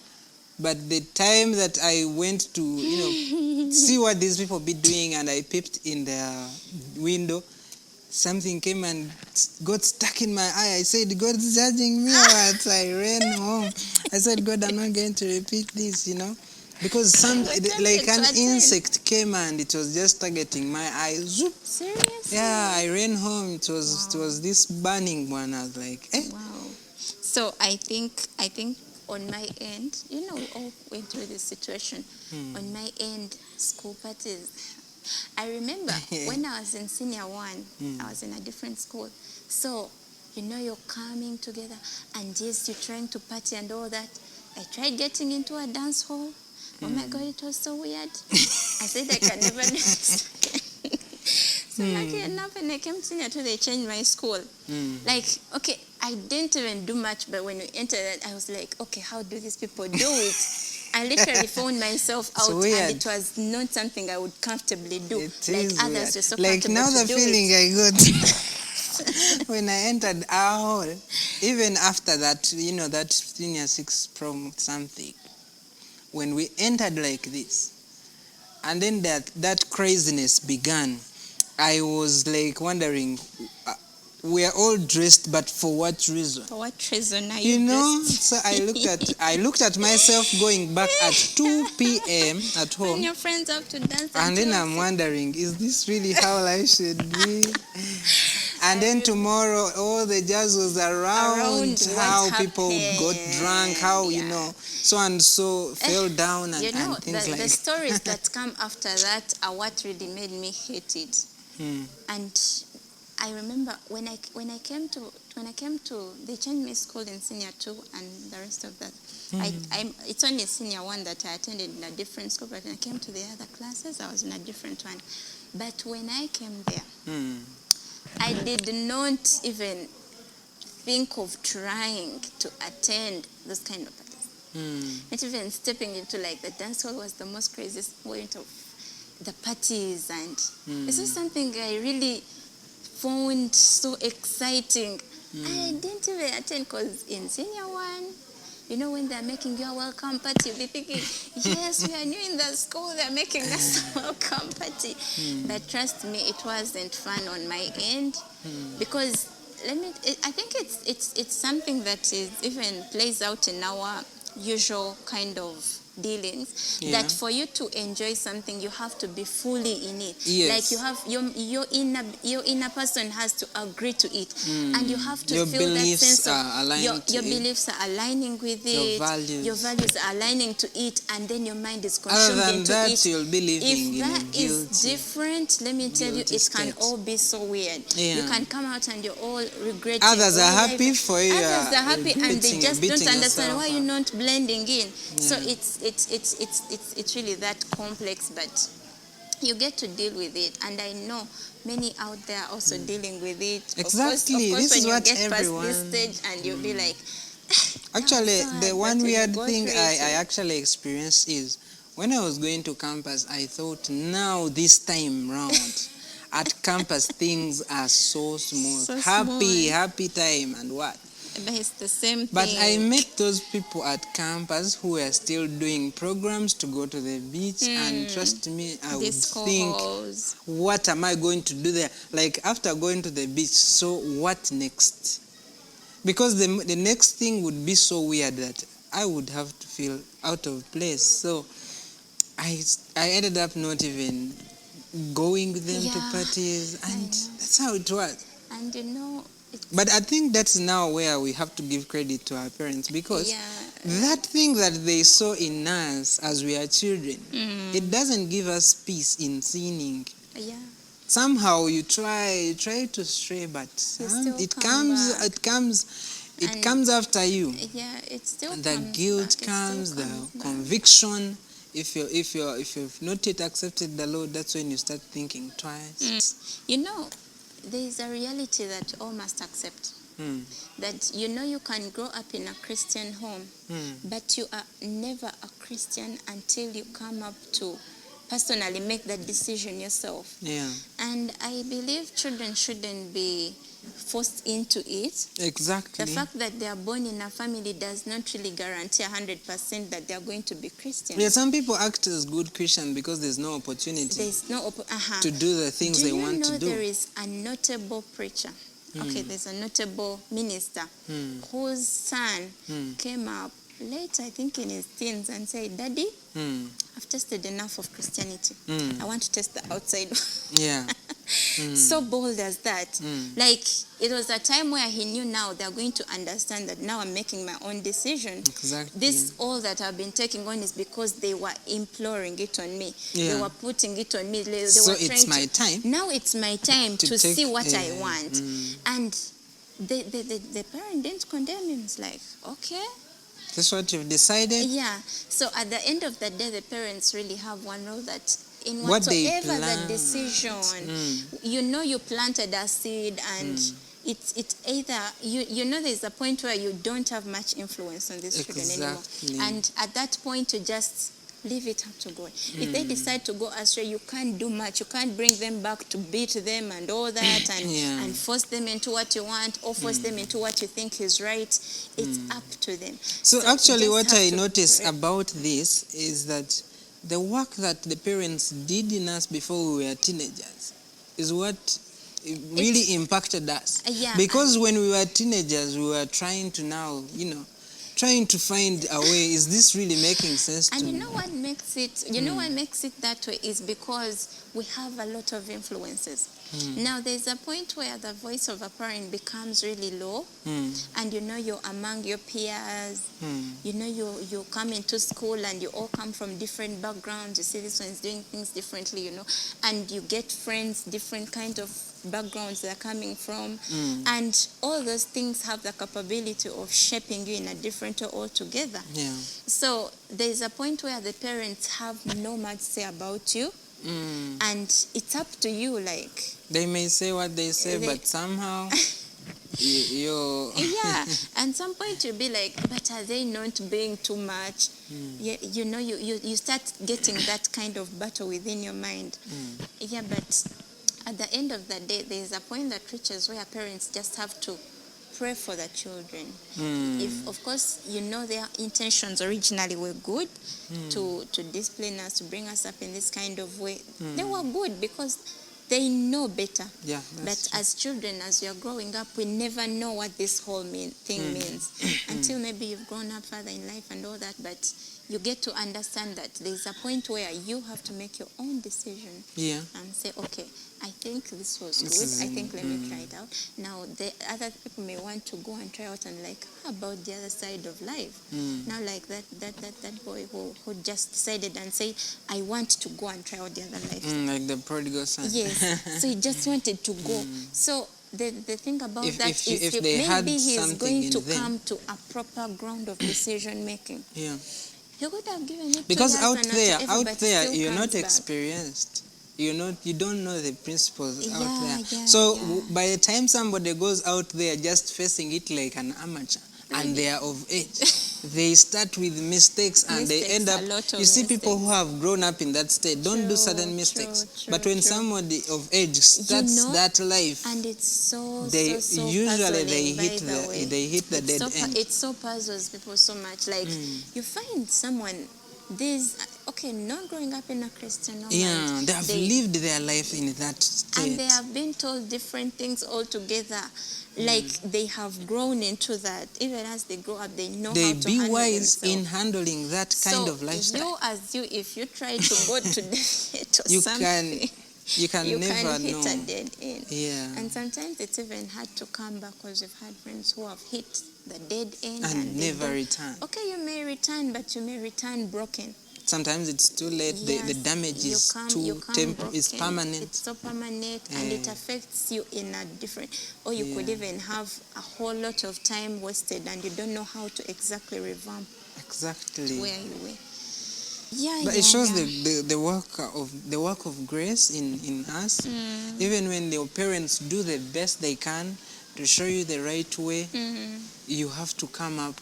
[SPEAKER 2] but the time that I went to see what these people be doing and I peeped in their window, something came and got stuck in my eye. I said, God is judging me. What? I ran home. I said, God, I'm not going to repeat this, because like an insect came and it was just targeting my eye. Zoop.
[SPEAKER 1] Seriously?
[SPEAKER 2] Yeah, I ran home. It was this burning one. I was like, eh.
[SPEAKER 1] Wow. So I think on my end, we all went through this situation. On my end, school parties, I remember when I was in senior one, I was in a different school. So, you're coming together, and yes, you're trying to party and all that. I tried getting into a dance hall. Oh my God, it was so weird. I said I can never do it. So lucky enough, when I came to senior two, they changed my school. Like, okay, I didn't even do much, but when we entered it, I was like, okay, how do these people do it? I literally found myself out, and it was not something I would comfortably do. Like others were so
[SPEAKER 2] like
[SPEAKER 1] comfortable
[SPEAKER 2] now
[SPEAKER 1] to
[SPEAKER 2] the
[SPEAKER 1] do
[SPEAKER 2] feeling
[SPEAKER 1] it.
[SPEAKER 2] I got when I entered our hall, even after that, that senior 6 prom something, when we entered like this, and then that craziness began, I was like wondering, we are all dressed, but for what reason?
[SPEAKER 1] For what reason are you dressed?
[SPEAKER 2] So I looked at myself going back at 2 p.m. at home.
[SPEAKER 1] When your friends have to dance,
[SPEAKER 2] and then I'm wondering, is this really how life should be? And then tomorrow, all the jazz was around how people got drunk, how, so and so fell down and things like that.
[SPEAKER 1] The stories that come after that are what really made me hate it. And I remember when I came to they changed me school in senior 2 and the rest of that. It's only senior 1 that I attended in a different school, but when I came to the other classes, I was in a different one. But when I came there, I did not even think of trying to attend those kind of parties. Not even stepping into like the dance hall was the most craziest point of the parties, and this was something I really found so exciting. I didn't even attend because in senior 1, when they're making your welcome party, you'll be thinking, yes, we are new in the school, they're making us a welcome party. But trust me, it wasn't fun on my end, because I think it's something that is even plays out in our usual kind of dealings, that for you to enjoy something, you have to be fully in it. Like you have your inner person has to agree to it, and you have to feel that sense of your beliefs are aligning with it, your values are aligning to it, and then your mind is consumed into
[SPEAKER 2] that,
[SPEAKER 1] it.
[SPEAKER 2] You'll be living
[SPEAKER 1] if that is different, let me tell you, it can all be so weird. You can come out and you're all regretting.
[SPEAKER 2] Others are happy for you.
[SPEAKER 1] Others are happy, and they just don't understand why you're not blending in. So it's really that complex, but you get to deal with it, and I know many out there are also dealing with it.
[SPEAKER 2] Exactly.
[SPEAKER 1] Of course,
[SPEAKER 2] this is
[SPEAKER 1] when
[SPEAKER 2] what
[SPEAKER 1] you get
[SPEAKER 2] everyone.
[SPEAKER 1] Past this stage, and you'll be like,
[SPEAKER 2] actually, the one weird thing I actually experienced is when I was going to campus, I thought, now this time round at campus things are so smooth,
[SPEAKER 1] So
[SPEAKER 2] happy time and what.
[SPEAKER 1] But it's the same thing.
[SPEAKER 2] But I met those people at campus who are still doing programs to go to the beach, and trust me, I would think, what am I going to do there? Like, after going to the beach, so what next? Because the next thing would be so weird that I would have to feel out of place. So I ended up not even going with them to parties, and that's how it was.
[SPEAKER 1] And
[SPEAKER 2] but I think that's now where we have to give credit to our parents, because that thing that they saw in us as we are children, it doesn't give us peace in sinning. Somehow you try to stray, but it comes after you.
[SPEAKER 1] It still
[SPEAKER 2] and the guilt comes, the conviction. If you've not yet accepted the Lord, that's when you start thinking twice.
[SPEAKER 1] There is a reality that all must accept. That you can grow up in a Christian home, but you are never a Christian until you come up to personally make that decision yourself. And I believe children shouldn't be forced into it.
[SPEAKER 2] Exactly.
[SPEAKER 1] The fact that they are born in a family does not really guarantee 100% that they are going to be Christian.
[SPEAKER 2] Some people act as good Christians because there's no opportunity to do the things they want to do.
[SPEAKER 1] There is a notable preacher. There's a notable minister whose son came up late, I think in his teens, and said, Daddy, I've tasted enough of Christianity. I want to taste the outside. So bold as that. Like, it was a time where he knew now they're going to understand that now I'm making my own decision.
[SPEAKER 2] Exactly.
[SPEAKER 1] This, all that I've been taking on is because they were imploring it on me.
[SPEAKER 2] Yeah.
[SPEAKER 1] They were putting it on me. They
[SPEAKER 2] So
[SPEAKER 1] were trying
[SPEAKER 2] it's my time.
[SPEAKER 1] Now it's my time to see what I want.
[SPEAKER 2] Mm.
[SPEAKER 1] And the parent didn't condemn him. It's like, okay.
[SPEAKER 2] That's what you've decided?
[SPEAKER 1] Yeah. So at the end of the day, the parents really have one role that in
[SPEAKER 2] What they
[SPEAKER 1] whatsoever the
[SPEAKER 2] plant.
[SPEAKER 1] decision, you know you planted a seed and it's either, you know there's a point where you don't have much influence on these children anymore. And at that point, you just leave it up to God. If they decide to go astray, you can't do much. You can't bring them back to beat them and all that and force them into what you want or force them into what you think is right. It's up to them.
[SPEAKER 2] So actually what I noticed about this is that the work that the parents did in us before we were teenagers is what really impacted us. Because when we were teenagers, we were trying to now, trying to find a way, is this really making sense to me?
[SPEAKER 1] And you know what makes it that way is because we have a lot of influences. Now there's a point where the voice of a parent becomes really low, and you're among your peers, you come into school and you all come from different backgrounds. You see this one's doing things differently, and you get friends, different kind of backgrounds they're coming from, and all those things have the capability of shaping you in a different way altogether. So there's a point where the parents have no much say about you, and it's up to you. Like,
[SPEAKER 2] they may say what they say, but somehow
[SPEAKER 1] and some point you'll be like, but are they not being too much? You start getting that kind of battle within your mind. But at the end of the day, there's a point that reaches where parents just have to pray for the children. If, of course, their intentions originally were good, to discipline us, to bring us up in this kind of way, they were good because they know better. But as children, as we are growing up, we never know what this whole thing means until maybe you've grown up further in life and all that. But you get to understand that there's a point where you have to make your own decision and say, okay, I think this was good. I think let me try it out. Now, the other people may want to go and try out and like, how about the other side of life? Now, like that boy who just decided and say, I want to go and try out the other life.
[SPEAKER 2] Like the prodigal son.
[SPEAKER 1] Yes. So he just wanted to go. So the thing about that is
[SPEAKER 2] if
[SPEAKER 1] maybe he's going to come to a proper ground of decision making. He could have given it
[SPEAKER 2] because
[SPEAKER 1] to
[SPEAKER 2] out there, you're not experienced. You don't know the principles out there. So by the time somebody goes out there just facing it like an amateur, and they are of age, they start with mistakes and they end up, you see people who have grown up in that state don't do certain mistakes. But when somebody of age starts that life,
[SPEAKER 1] and it's so
[SPEAKER 2] usually they hit the dead end.
[SPEAKER 1] It so puzzles people so much. Like you find someone, not growing up in a Christian home.
[SPEAKER 2] They have lived their life in that state.
[SPEAKER 1] And they have been told different things altogether. Like they have grown into that. Even as they grow up, they know how to handle
[SPEAKER 2] be wise
[SPEAKER 1] themselves.
[SPEAKER 2] in handling that kind of lifestyle.
[SPEAKER 1] If you try to go to it or something,
[SPEAKER 2] you can never
[SPEAKER 1] hit
[SPEAKER 2] know.
[SPEAKER 1] a dead end.
[SPEAKER 2] And
[SPEAKER 1] sometimes it's even hard to come back because we've had friends who have hit the dead end
[SPEAKER 2] and never return.
[SPEAKER 1] Okay, you may return, but you may return broken.
[SPEAKER 2] Sometimes it's too late. The damage is is permanent.
[SPEAKER 1] It's so permanent, and it affects you in a different. Or you could even have a whole lot of time wasted, and you don't know how to exactly revamp.
[SPEAKER 2] Exactly.
[SPEAKER 1] Where you were.
[SPEAKER 2] But it shows the work of grace in us. Even when your parents do the best they can to show you the right way, you have to come out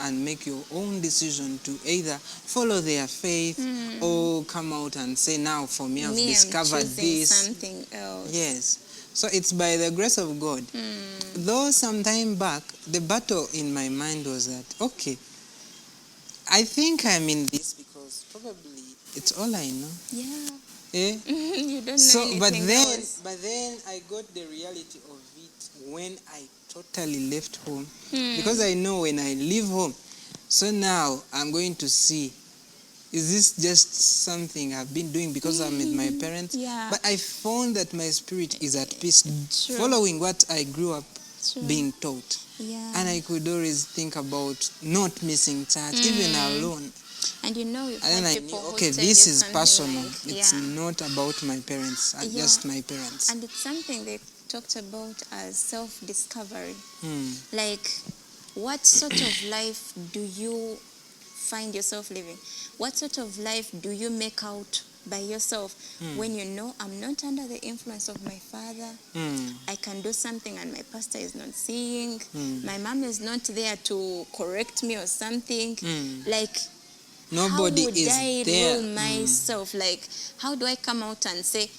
[SPEAKER 2] and make your own decision to either follow their faith or come out and say, now for me, I've discovered this.
[SPEAKER 1] Something else.
[SPEAKER 2] Yes. So it's by the grace of God. Though some time back, the battle in my mind was that, okay, I think I'm in this because probably it's all I know.
[SPEAKER 1] You don't know anything else.
[SPEAKER 2] But then I got the reality of it when I totally left home. Because I know when I leave home, so now I'm going to see, is this just something I've been doing because I'm with my parents?
[SPEAKER 1] Yeah.
[SPEAKER 2] But I found that my spirit is at peace
[SPEAKER 1] True.
[SPEAKER 2] following what I grew up
[SPEAKER 1] True.
[SPEAKER 2] being taught.
[SPEAKER 1] Yeah.
[SPEAKER 2] And I could always think about not missing church, even alone.
[SPEAKER 1] And you've
[SPEAKER 2] And
[SPEAKER 1] had
[SPEAKER 2] then I
[SPEAKER 1] people
[SPEAKER 2] knew,
[SPEAKER 1] who
[SPEAKER 2] okay,
[SPEAKER 1] tell
[SPEAKER 2] this
[SPEAKER 1] you
[SPEAKER 2] is
[SPEAKER 1] something
[SPEAKER 2] personal.
[SPEAKER 1] like,
[SPEAKER 2] It's
[SPEAKER 1] yeah.
[SPEAKER 2] not about my parents,
[SPEAKER 1] Yeah.
[SPEAKER 2] just my parents.
[SPEAKER 1] And it's something they talked about as self-discovery.
[SPEAKER 2] Hmm.
[SPEAKER 1] Like, what sort of life do you find yourself living? What sort of life do you make out by yourself when you know I'm not under the influence of my father? I can do something and my pastor is not seeing. My mom is not there to correct me or something. Like,
[SPEAKER 2] Nobody
[SPEAKER 1] how would
[SPEAKER 2] is
[SPEAKER 1] I
[SPEAKER 2] there.
[SPEAKER 1] rule myself? Like, how do I come out and say,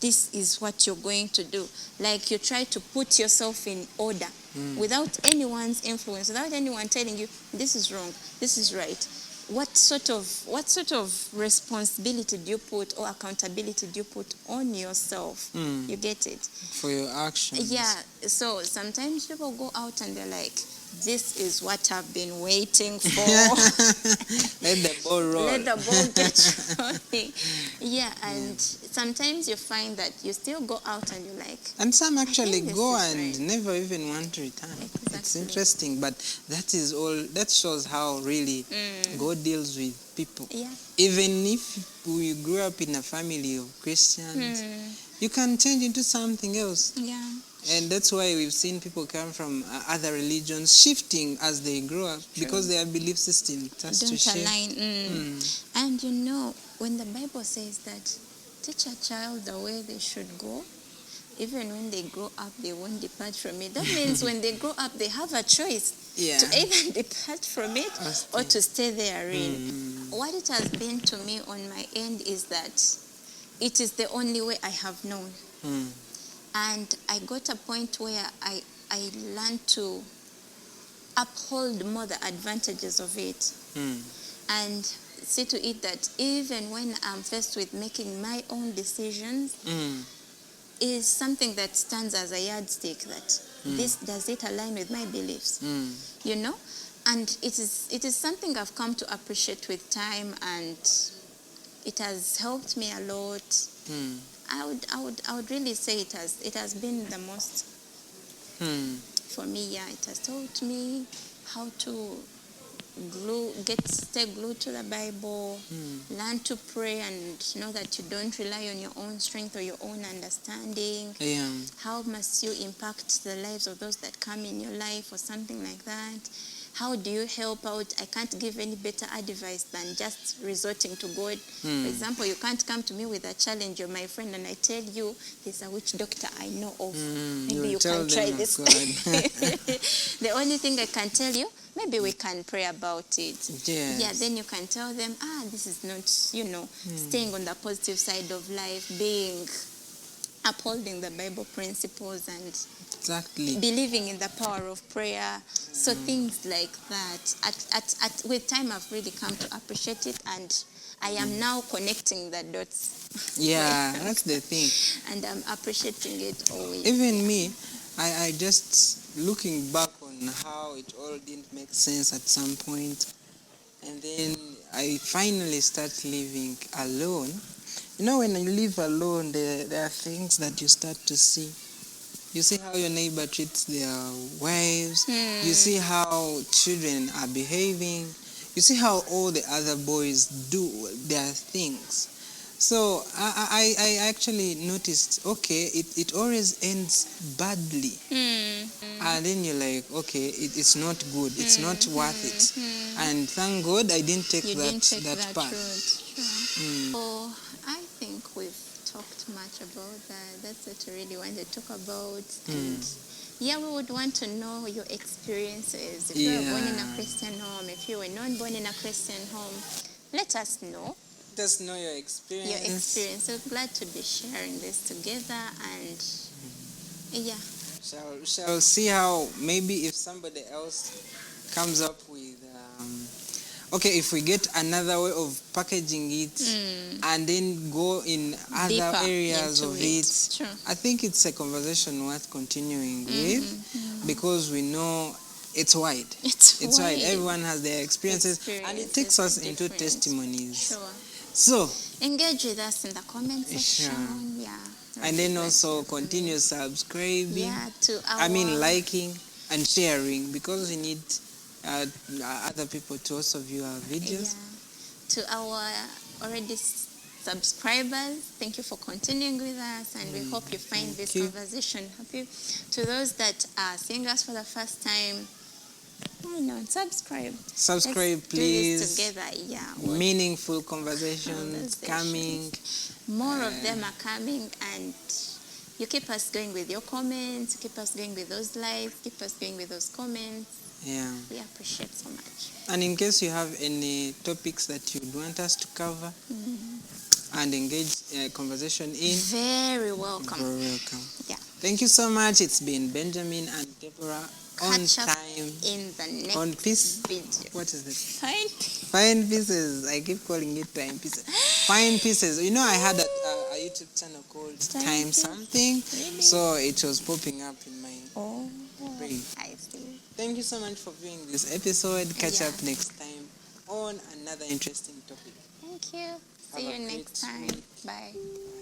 [SPEAKER 1] this is what you're going to do? Like, you try to put yourself in order without anyone's influence, without anyone telling you, this is wrong, this is right. What sort of responsibility do you put or accountability do you put on yourself? You get it?
[SPEAKER 2] For your actions.
[SPEAKER 1] Yeah. So sometimes people go out and they're like, this is what I've been waiting for.
[SPEAKER 2] Let the ball roll.
[SPEAKER 1] Let the ball get rolling. Yeah, and sometimes you find that you still go out and you're like...
[SPEAKER 2] And some actually
[SPEAKER 1] this
[SPEAKER 2] go
[SPEAKER 1] is
[SPEAKER 2] and
[SPEAKER 1] right.
[SPEAKER 2] never even want to return. It's
[SPEAKER 1] Exactly.
[SPEAKER 2] interesting, but that shows how really God deals with people.
[SPEAKER 1] Yeah.
[SPEAKER 2] Even if we grew up in a family of Christians, you can change into something else.
[SPEAKER 1] Yeah.
[SPEAKER 2] And that's why we've seen people come from other religions shifting as they grow up.
[SPEAKER 1] True.
[SPEAKER 2] Because their belief system starts to
[SPEAKER 1] Don't
[SPEAKER 2] shift.
[SPEAKER 1] align. And you know, when the Bible says that teach a child the way they should go, even when they grow up, they won't depart from it. That means when they grow up, they have a choice
[SPEAKER 2] Yeah.
[SPEAKER 1] to either depart from it or to stay therein. What it has been to me on my end is that it is the only way I have known. And I got a point where I learned to uphold more the advantages of it. And see to it that even when I'm faced with making my own decisions, is something that stands as a yardstick that does it align with my beliefs? You know? And it is something I've come to appreciate with time, and it has helped me a lot. I would really say it has been the most for me. Yeah, it has taught me how to stay glued to the Bible, learn to pray and know that you don't rely on your own strength or your own understanding.
[SPEAKER 2] Yeah.
[SPEAKER 1] How must you impact the lives of those that come in your life or something like that? How do you help out? I can't give any better advice than just resorting to God. For example, you can't come to me with a challenge. You're my friend and I tell you, there's a witch doctor I know of. Maybe you can try this. The only thing I can tell you, maybe we can pray about it.
[SPEAKER 2] Yes.
[SPEAKER 1] Yeah, then you can tell them, this is not, staying on the positive side of life, upholding the Bible principles and
[SPEAKER 2] Exactly.
[SPEAKER 1] believing in the power of prayer. So things like that. With time, I've really come to appreciate it, and I am now connecting the dots.
[SPEAKER 2] Yeah, that's the thing.
[SPEAKER 1] And I'm appreciating it always.
[SPEAKER 2] Even me, I just looking back on how it all didn't make sense at some point, and then I finally start living alone. You know, when you live alone, there are things that you start to see. You see how your neighbor treats their wives. You see how children are behaving. You see how all the other boys do their things. So I actually noticed, okay, it always ends badly. And then you're like, okay, it's not good. It's not worth it. And thank God I didn't take that path.
[SPEAKER 1] So I think we've talked much about that. That's what we really want to talk about. And yeah, we would want to know your experiences. If you were born in a Christian home, if you were not born in a Christian home, let us know.
[SPEAKER 2] Let us know your experience.
[SPEAKER 1] So glad to be sharing this together, and yeah.
[SPEAKER 2] Shall see how maybe if somebody else comes up with okay, if we get another way of packaging it and then go in other
[SPEAKER 1] Deeper
[SPEAKER 2] areas
[SPEAKER 1] into
[SPEAKER 2] of
[SPEAKER 1] it.
[SPEAKER 2] it,
[SPEAKER 1] Sure.
[SPEAKER 2] I think it's a conversation worth continuing with, because we know it's wide.
[SPEAKER 1] It's
[SPEAKER 2] wide.
[SPEAKER 1] wide.
[SPEAKER 2] Everyone has their experiences, and it takes us into
[SPEAKER 1] different.
[SPEAKER 2] testimonies.
[SPEAKER 1] Sure.
[SPEAKER 2] So
[SPEAKER 1] engage with us in the comment section.
[SPEAKER 2] Sure.
[SPEAKER 1] Yeah.
[SPEAKER 2] And then also continue subscribing.
[SPEAKER 1] Yeah, to our
[SPEAKER 2] liking and sharing, because we need other people to also view our videos.
[SPEAKER 1] Yeah. To our already subscribers, thank you for continuing with us, and we hope you find this conversation happy. To those that are seeing us for the first time, why not subscribe?
[SPEAKER 2] Subscribe,
[SPEAKER 1] Let's
[SPEAKER 2] please.
[SPEAKER 1] do this together. Yeah.
[SPEAKER 2] Meaningful conversations coming.
[SPEAKER 1] More of them are coming, and you keep us going with your comments, keep us going with those likes, keep us going with those comments.
[SPEAKER 2] Yeah.
[SPEAKER 1] We appreciate so much.
[SPEAKER 2] And in case you have any topics that you'd want us to cover and engage conversation in,
[SPEAKER 1] very welcome.
[SPEAKER 2] Very welcome.
[SPEAKER 1] Yeah.
[SPEAKER 2] Thank you so much. It's been Benjamin and Deborah on time.
[SPEAKER 1] In the next
[SPEAKER 2] on piece
[SPEAKER 1] video.
[SPEAKER 2] What is this?
[SPEAKER 1] FinePieces.
[SPEAKER 2] I keep calling it time pieces. FinePieces. You know, I had a YouTube channel called Time Something.
[SPEAKER 1] Really?
[SPEAKER 2] So it was popping up in my brain.
[SPEAKER 1] I see.
[SPEAKER 2] Thank you so much for viewing this episode. Catch up next time on another interesting topic.
[SPEAKER 1] Thank you. See you next time. Bye.